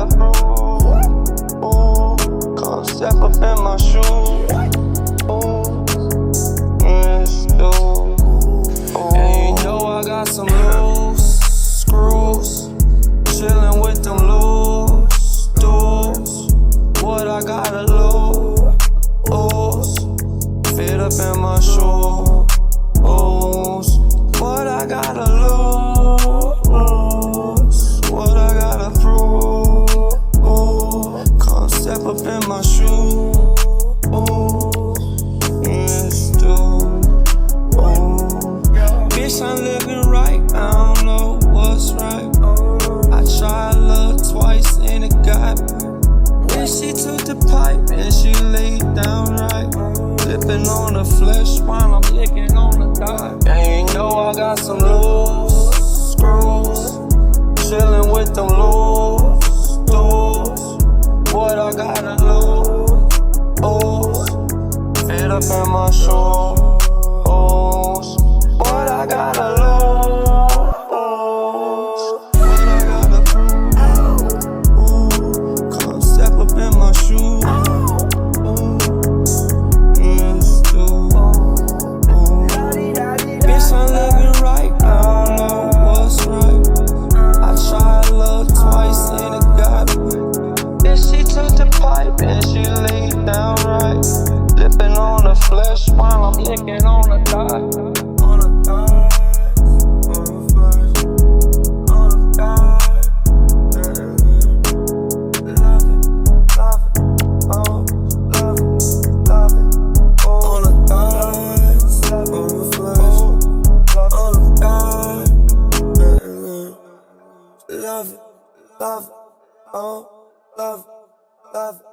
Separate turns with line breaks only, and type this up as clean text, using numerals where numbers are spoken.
gotta prove. Ooh, come step up in my shoes. Ooh, yes, dude. And you know I got some loose screws, chillin' with them loose dudes. What I gotta lose? Fit up in my shoes. What I gotta lose? What I gotta prove? Come step up in my shoes. Yes, dude. Bitch, I'm living right, I don't know what's right. I tried love twice and it got me. Then she took the pipe and she laid down right, flipping on the flesh while I'm licking on the thigh. And you know I got some loose screws, chillin' with them loose dudes. What I gotta lose? Fit up in my shoes. What I gotta lose? What I gotta prove? Come step up in my shoes. Yes, dude. Bitch, I'm living right, I don't know what's right. I tried love twice and it got me. Then she took the pipe and she laid down right, flipping on the flesh while I'm licking on the thigh. Love it, oh, love it.